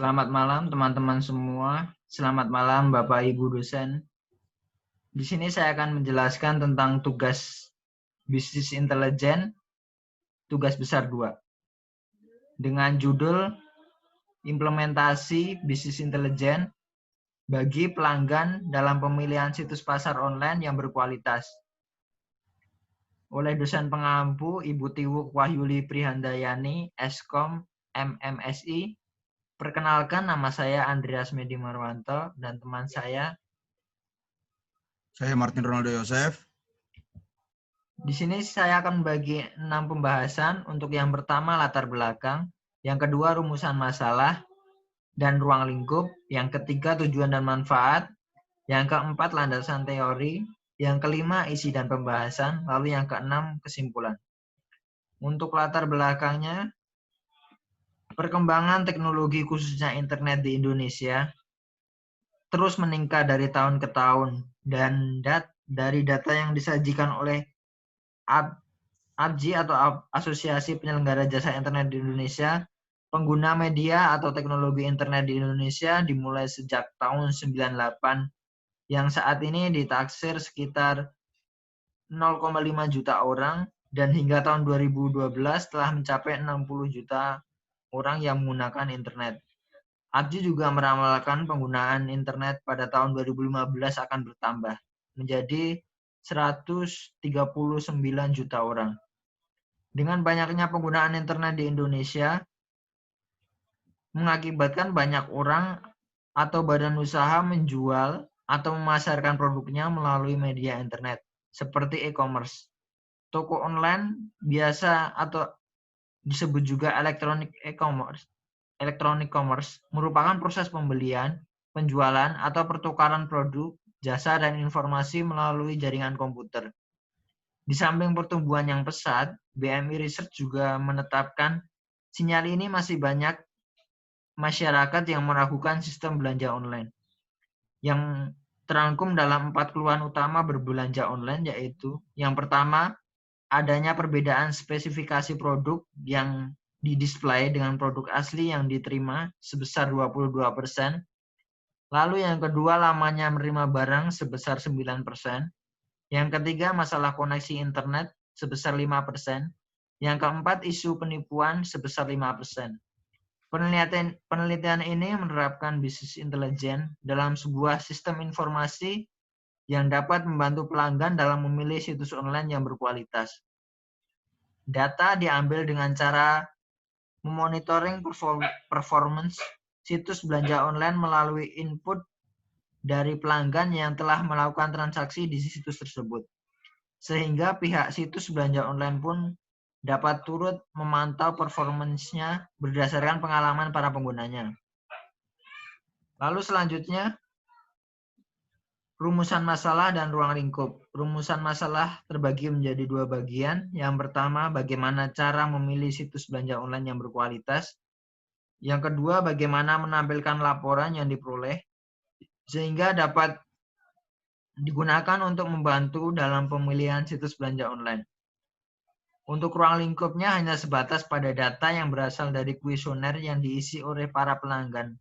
Selamat malam teman-teman semua. Selamat malam Bapak Ibu dosen. Di sini saya akan menjelaskan tentang tugas bisnis intelijen, tugas besar 2. Dengan judul Implementasi Bisnis Intelijen bagi pelanggan dalam pemilihan situs pasar online yang berkualitas. Oleh dosen pengampu Ibu Tiwuk Wahyuli Prihandayani, Eskom, MMSI. Perkenalkan, nama saya Andreas Medi Marwanto dan teman saya Martin Ronaldo Yosef. Di sini saya akan membagi 6 pembahasan. Untuk yang pertama latar belakang, yang kedua rumusan masalah dan ruang lingkup, yang ketiga tujuan dan manfaat, yang keempat landasan teori, yang kelima isi dan pembahasan, lalu yang keenam kesimpulan. Untuk latar belakangnya, perkembangan teknologi khususnya internet di Indonesia terus meningkat dari tahun ke tahun, dan dari data yang disajikan oleh APJI atau Asosiasi Penyelenggara Jasa Internet di Indonesia, pengguna media atau teknologi internet di Indonesia dimulai sejak tahun 98 yang saat ini ditaksir sekitar 0,5 juta orang dan hingga tahun 2012 telah mencapai 60 juta orang yang menggunakan internet. APJI juga meramalkan penggunaan internet pada tahun 2015 akan bertambah menjadi 139 juta orang. Dengan banyaknya penggunaan internet di Indonesia, mengakibatkan banyak orang atau badan usaha menjual atau memasarkan produknya melalui media internet, seperti e-commerce. Toko online biasa atau disebut juga electronic commerce merupakan proses pembelian, penjualan, atau pertukaran produk, jasa, dan informasi melalui jaringan komputer. Di samping pertumbuhan yang pesat, BMI Research juga menetapkan sinyal ini masih banyak masyarakat yang meragukan sistem belanja online. Yang terangkum dalam 4 keluhan utama berbelanja online yaitu yang pertama, adanya perbedaan spesifikasi produk yang didisplay dengan produk asli yang diterima sebesar 22%. Lalu yang kedua, lamanya menerima barang sebesar 9%. Yang ketiga, masalah koneksi internet sebesar 5%. Yang keempat, isu penipuan sebesar 5%. Penelitian ini menerapkan bisnis intelijen dalam sebuah sistem informasi yang dapat membantu pelanggan dalam memilih situs online yang berkualitas. Data diambil dengan cara memonitoring performance situs belanja online melalui input dari pelanggan yang telah melakukan transaksi di situs tersebut. Sehingga pihak situs belanja online pun dapat turut memantau performance-nya berdasarkan pengalaman para penggunanya. Lalu selanjutnya, rumusan masalah dan ruang lingkup. Rumusan masalah terbagi menjadi 2 bagian. Yang pertama, bagaimana cara memilih situs belanja online yang berkualitas. Yang kedua, bagaimana menampilkan laporan yang diperoleh sehingga dapat digunakan untuk membantu dalam pemilihan situs belanja online. Untuk ruang lingkupnya hanya sebatas pada data yang berasal dari kuesioner yang diisi oleh para pelanggan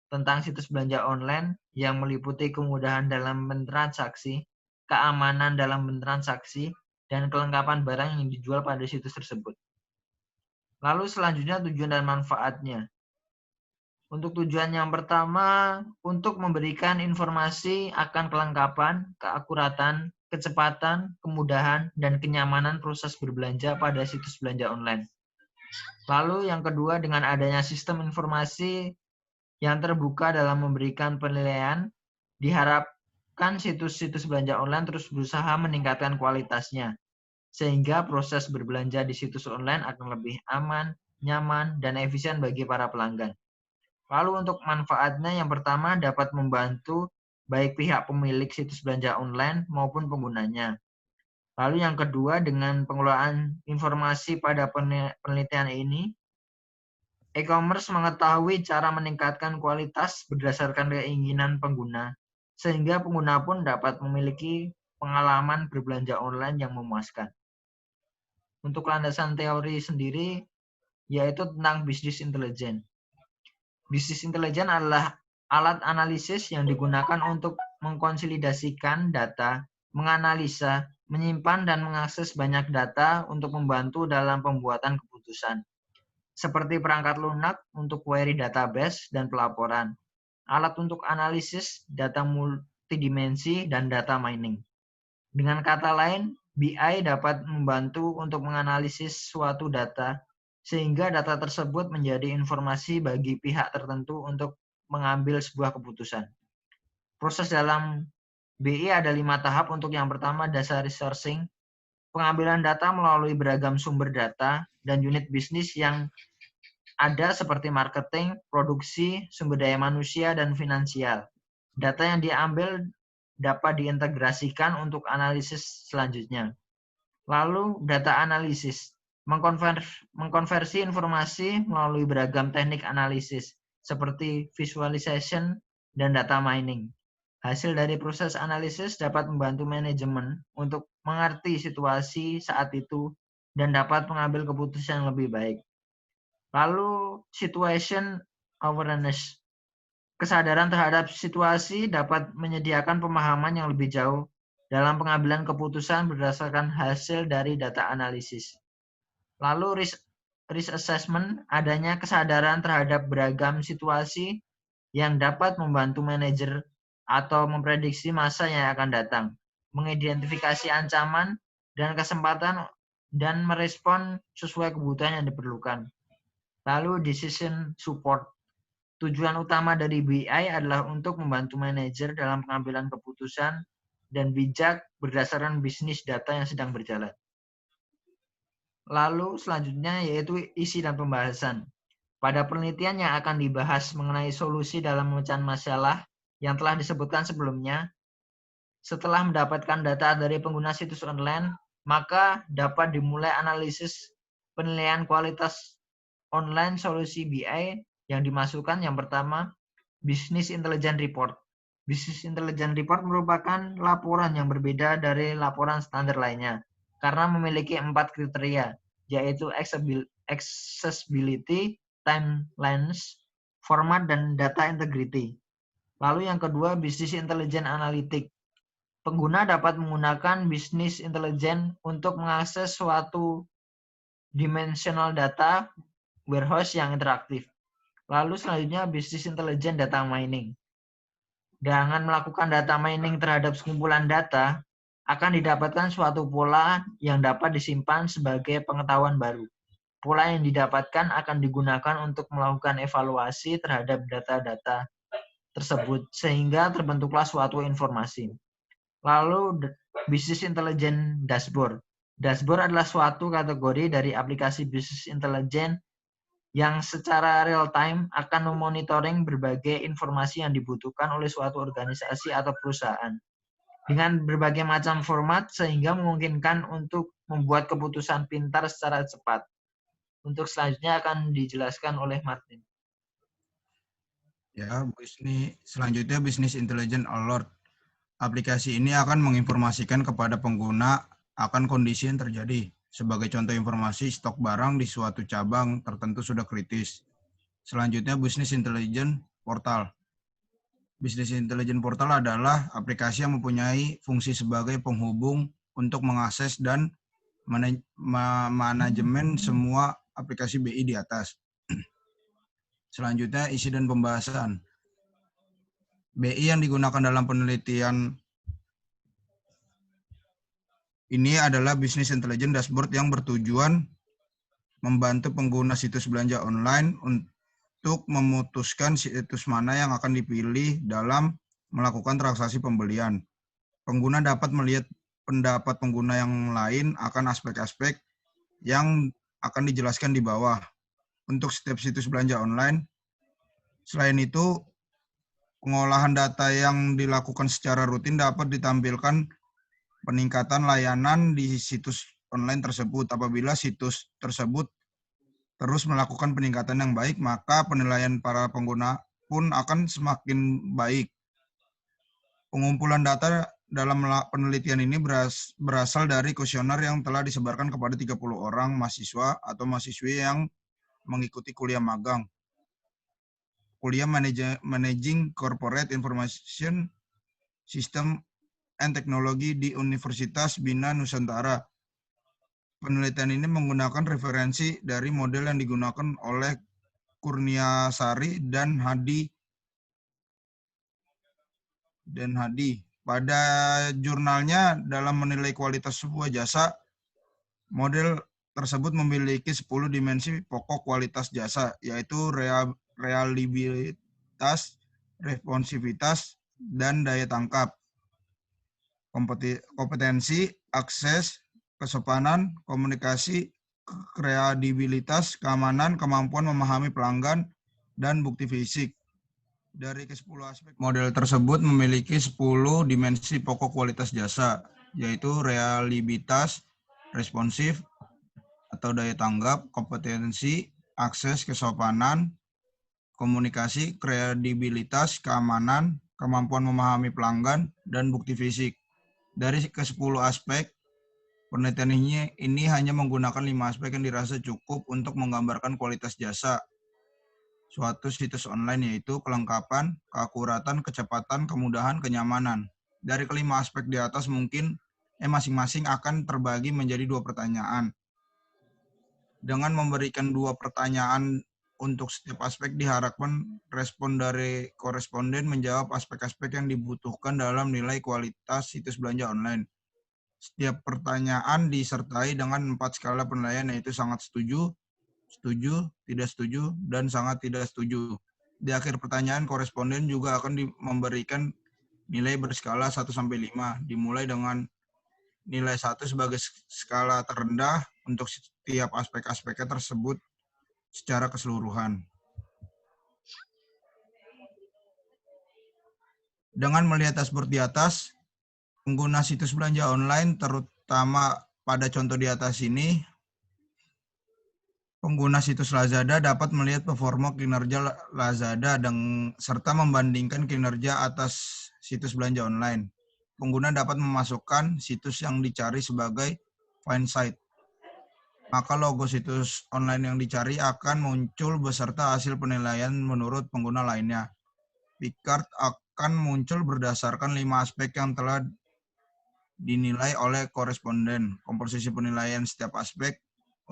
tentang situs belanja online yang meliputi kemudahan dalam bertransaksi, keamanan dalam bertransaksi, dan kelengkapan barang yang dijual pada situs tersebut. Lalu selanjutnya tujuan dan manfaatnya. Untuk tujuan yang pertama, untuk memberikan informasi akan kelengkapan, keakuratan, kecepatan, kemudahan, dan kenyamanan proses berbelanja pada situs belanja online. Lalu yang kedua, dengan adanya sistem informasi yang terbuka dalam memberikan penilaian, diharapkan situs-situs belanja online terus berusaha meningkatkan kualitasnya, sehingga proses berbelanja di situs online akan lebih aman, nyaman, dan efisien bagi para pelanggan. Lalu untuk manfaatnya, yang pertama dapat membantu baik pihak pemilik situs belanja online maupun penggunanya. Lalu yang kedua, dengan pengelolaan informasi pada penelitian ini, e-commerce mengetahui cara meningkatkan kualitas berdasarkan keinginan pengguna, sehingga pengguna pun dapat memiliki pengalaman berbelanja online yang memuaskan. Untuk landasan teori sendiri, yaitu tentang bisnis intelijen. Bisnis intelijen adalah alat analisis yang digunakan untuk mengkonsolidasikan data, menganalisa, menyimpan dan mengakses banyak data untuk membantu dalam pembuatan keputusan, seperti perangkat lunak untuk query database dan pelaporan, alat untuk analisis data multidimensi, dan data mining. Dengan kata lain, BI dapat membantu untuk menganalisis suatu data, sehingga data tersebut menjadi informasi bagi pihak tertentu untuk mengambil sebuah keputusan. Proses dalam BI ada 5 tahap. Untuk yang pertama, dasar resourcing, pengambilan data melalui beragam sumber data dan unit bisnis yang ada seperti marketing, produksi, sumber daya manusia, dan finansial. Data yang diambil dapat diintegrasikan untuk analisis selanjutnya. Lalu data analisis, mengkonversi informasi melalui beragam teknik analisis seperti visualization dan data mining. Hasil dari proses analisis dapat membantu manajemen untuk mengerti situasi saat itu dan dapat mengambil keputusan yang lebih baik. Lalu situation awareness, kesadaran terhadap situasi dapat menyediakan pemahaman yang lebih jauh dalam pengambilan keputusan berdasarkan hasil dari data analisis. Lalu risk assessment, adanya kesadaran terhadap beragam situasi yang dapat membantu manajer atau memprediksi masa yang akan datang, mengidentifikasi ancaman dan kesempatan, dan merespon sesuai kebutuhan yang diperlukan. Lalu decision support, tujuan utama dari BI adalah untuk membantu manajer dalam pengambilan keputusan dan bijak berdasarkan bisnis data yang sedang berjalan. Lalu selanjutnya yaitu isi dan pembahasan. Pada penelitian yang akan dibahas mengenai solusi dalam memecahan masalah yang telah disebutkan sebelumnya, setelah mendapatkan data dari pengguna situs online, maka dapat dimulai analisis penilaian kualitas online solusi BI yang dimasukkan. Yang pertama, Business Intelligence Report. Business Intelligence Report merupakan laporan yang berbeda dari laporan standar lainnya karena memiliki 4 kriteria, yaitu accessibility, timelines, format, dan data integrity. Lalu yang kedua, Business Intelligence Analytics. Pengguna dapat menggunakan Business Intelligence untuk mengakses suatu dimensional data warehouse yang interaktif. Lalu selanjutnya Business Intelligence Data Mining. Dengan melakukan data mining terhadap sekumpulan data, akan didapatkan suatu pola yang dapat disimpan sebagai pengetahuan baru. Pola yang didapatkan akan digunakan untuk melakukan evaluasi terhadap data-data tersebut, sehingga terbentuklah suatu informasi. Lalu Business Intelligence Dashboard. Dashboard adalah suatu kategori dari aplikasi Business Intelligence yang secara real-time akan memonitoring berbagai informasi yang dibutuhkan oleh suatu organisasi atau perusahaan dengan berbagai macam format sehingga memungkinkan untuk membuat keputusan pintar secara cepat. Untuk selanjutnya akan dijelaskan oleh Martin. Ya, selanjutnya Business Intelligence Alert. Aplikasi ini akan menginformasikan kepada pengguna akan kondisi yang terjadi. Sebagai contoh informasi, stok barang di suatu cabang tertentu sudah kritis. Selanjutnya, Business Intelligence Portal. Business Intelligence Portal adalah aplikasi yang mempunyai fungsi sebagai penghubung untuk mengakses dan manajemen semua aplikasi BI di atas. Selanjutnya, isi dan pembahasan. BI yang digunakan dalam penelitian ini adalah Business Intelligence Dashboard yang bertujuan membantu pengguna situs belanja online untuk memutuskan situs mana yang akan dipilih dalam melakukan transaksi pembelian. Pengguna dapat melihat pendapat pengguna yang lain akan aspek-aspek yang akan dijelaskan di bawah untuk setiap situs belanja online. Selain itu, pengolahan data yang dilakukan secara rutin dapat ditampilkan peningkatan layanan di situs online tersebut. Apabila situs tersebut terus melakukan peningkatan yang baik, maka penilaian para pengguna pun akan semakin baik. Pengumpulan data dalam penelitian ini berasal dari kuesioner yang telah disebarkan kepada 30 orang mahasiswa atau mahasiswi yang mengikuti kuliah magang. kuliah Managing Corporate Information System and Technology di Universitas Bina Nusantara. Penelitian ini menggunakan referensi dari model yang digunakan oleh Kurniasari dan Hadi. Pada jurnalnya dalam menilai kualitas sebuah jasa, model tersebut memiliki 10 dimensi pokok kualitas jasa, yaitu reliabilitas, responsivitas, dan daya tangkap, kompetensi, akses, kesopanan, komunikasi, kredibilitas, keamanan, kemampuan memahami pelanggan, dan bukti fisik. Dari ke-10 aspek model tersebut memiliki 10 dimensi pokok kualitas jasa, yaitu reliabilitas, responsif atau daya tanggap, kompetensi, akses, kesopanan, komunikasi, kredibilitas, keamanan, kemampuan memahami pelanggan, dan bukti fisik. Dari ke-10 aspek, penelitian ini hanya menggunakan 5 aspek yang dirasa cukup untuk menggambarkan kualitas jasa suatu situs online, yaitu kelengkapan, keakuratan, kecepatan, kemudahan, kenyamanan. Dari kelima aspek di atas mungkin masing-masing akan terbagi menjadi 2 pertanyaan. Dengan memberikan 2 pertanyaan untuk setiap aspek, diharapkan respon dari koresponden menjawab aspek-aspek yang dibutuhkan dalam nilai kualitas situs belanja online. Setiap pertanyaan disertai dengan 4 skala penilaian, yaitu sangat setuju, setuju, tidak setuju, dan sangat tidak setuju. Di akhir pertanyaan, koresponden juga akan memberikan nilai berskala 1-5, dimulai dengan nilai 1 sebagai skala terendah untuk setiap aspek-aspeknya tersebut secara keseluruhan. Dengan melihat dashboard di atas, pengguna situs belanja online, terutama pada contoh di atas ini, pengguna situs Lazada dapat melihat performa kinerja Lazada serta membandingkan kinerja atas situs belanja online. Pengguna dapat memasukkan situs yang dicari sebagai find site. Maka logo situs online yang dicari akan muncul beserta hasil penilaian menurut pengguna lainnya. Picard akan muncul berdasarkan 5 aspek yang telah dinilai oleh koresponden. Komposisi penilaian setiap aspek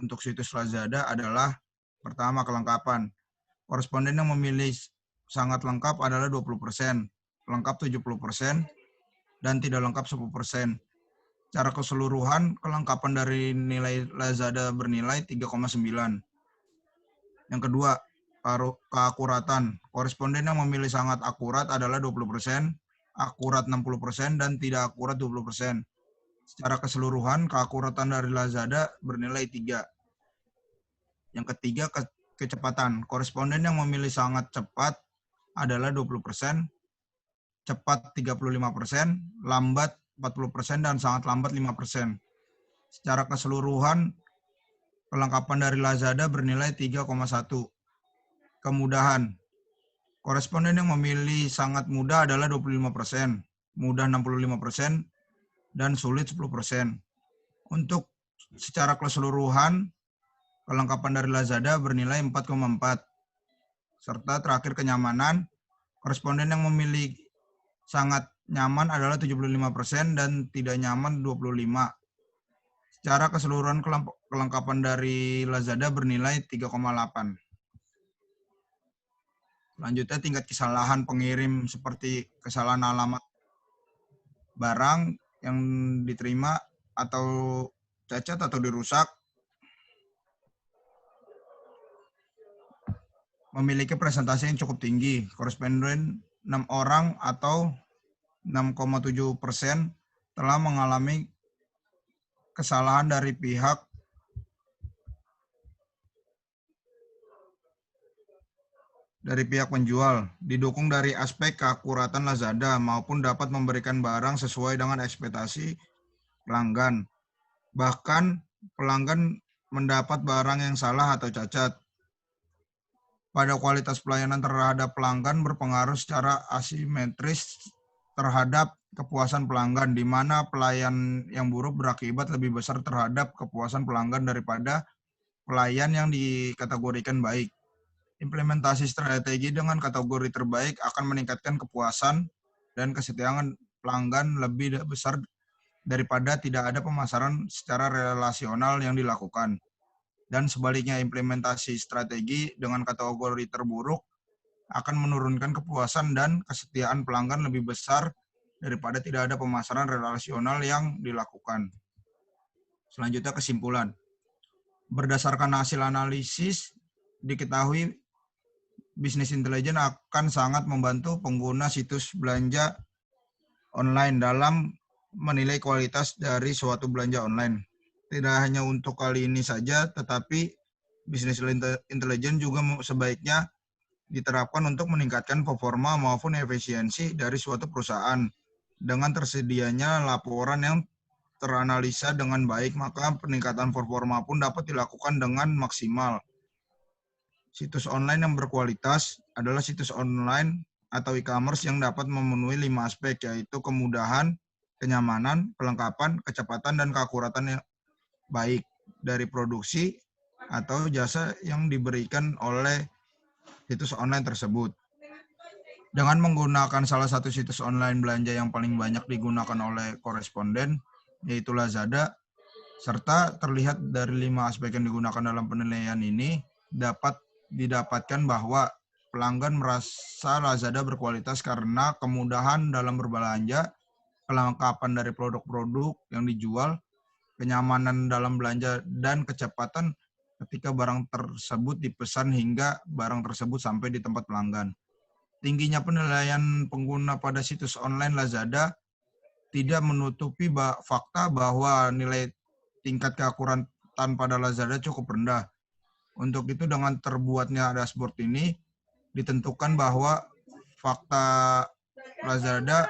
untuk situs Lazada adalah: pertama, kelengkapan. Koresponden yang memilih sangat lengkap adalah 20%, lengkap 70%, dan tidak lengkap 10%. Secara keseluruhan, kelengkapan dari nilai Lazada bernilai 3,9. Yang kedua, keakuratan. Koresponden yang memilih sangat akurat adalah 20%, akurat 60%, dan tidak akurat 20%. Secara keseluruhan, keakuratan dari Lazada bernilai 3. Yang ketiga, kecepatan. Koresponden yang memilih sangat cepat adalah 20%, cepat 35%, lambat 40%, dan sangat lambat 5%. Secara keseluruhan, kelengkapan dari Lazada bernilai 3,1. Kemudahan. Koresponden yang memilih sangat mudah adalah 25%, mudah 65%, dan sulit 10%. Untuk secara keseluruhan, kelengkapan dari Lazada bernilai 4,4. Serta terakhir, kenyamanan. Koresponden yang memilih sangat nyaman adalah 75% dan tidak nyaman 25%. Secara keseluruhan, kelengkapan dari Lazada bernilai 3,8. Selanjutnya, tingkat kesalahan pengirim seperti kesalahan alamat barang yang diterima atau cacat atau dirusak memiliki presentasi yang cukup tinggi. Koresponden 6 orang atau 6,7% telah mengalami kesalahan dari pihak penjual, didukung dari aspek keakuratan Lazada maupun dapat memberikan barang sesuai dengan ekspektasi pelanggan. Bahkan pelanggan mendapat barang yang salah atau cacat. Pada kualitas pelayanan terhadap pelanggan berpengaruh secara asimetris terhadap kepuasan pelanggan, di mana pelayan yang buruk berakibat lebih besar terhadap kepuasan pelanggan daripada pelayan yang dikategorikan baik. Implementasi strategi dengan kategori terbaik akan meningkatkan kepuasan dan kesetiaan pelanggan lebih besar daripada tidak ada pemasaran secara relasional yang dilakukan. Dan sebaliknya, implementasi strategi dengan kategori terburuk akan menurunkan kepuasan dan kesetiaan pelanggan lebih besar daripada tidak ada pemasaran relasional yang dilakukan. Selanjutnya, kesimpulan. Berdasarkan hasil analisis, diketahui bisnis intelijen akan sangat membantu pengguna situs belanja online dalam menilai kualitas dari suatu belanja online. Tidak hanya untuk kali ini saja, tetapi bisnis intelijen juga sebaiknya diterapkan untuk meningkatkan performa maupun efisiensi dari suatu perusahaan. Dengan tersedianya laporan yang teranalisa dengan baik, maka peningkatan performa pun dapat dilakukan dengan maksimal. Situs online yang berkualitas adalah situs online atau e-commerce yang dapat memenuhi 5 aspek, yaitu kemudahan, kenyamanan, kelengkapan, kecepatan, dan keakuratan yang baik dari produksi atau jasa yang diberikan oleh situs online tersebut. Dengan menggunakan salah satu situs online belanja yang paling banyak digunakan oleh koresponden, yaitu Lazada, serta terlihat dari 5 aspek yang digunakan dalam penilaian ini, dapat didapatkan bahwa pelanggan merasa Lazada berkualitas karena kemudahan dalam berbelanja, kelengkapan dari produk-produk yang dijual, kenyamanan dalam belanja, dan kecepatan ketika barang tersebut dipesan hingga barang tersebut sampai di tempat pelanggan. Tingginya penilaian pengguna pada situs online Lazada tidak menutupi fakta bahwa nilai tingkat keakuratan pada Lazada cukup rendah. Untuk itu, dengan terbuatnya dashboard ini, ditentukan bahwa fakta Lazada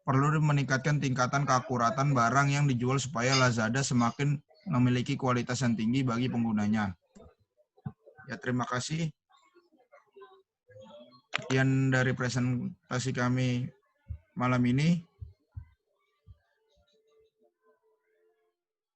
perlu meningkatkan tingkatan keakuratan barang yang dijual supaya Lazada semakin memiliki kualitas yang tinggi bagi penggunanya. Ya, terima kasih. Sekian dari presentasi kami malam ini.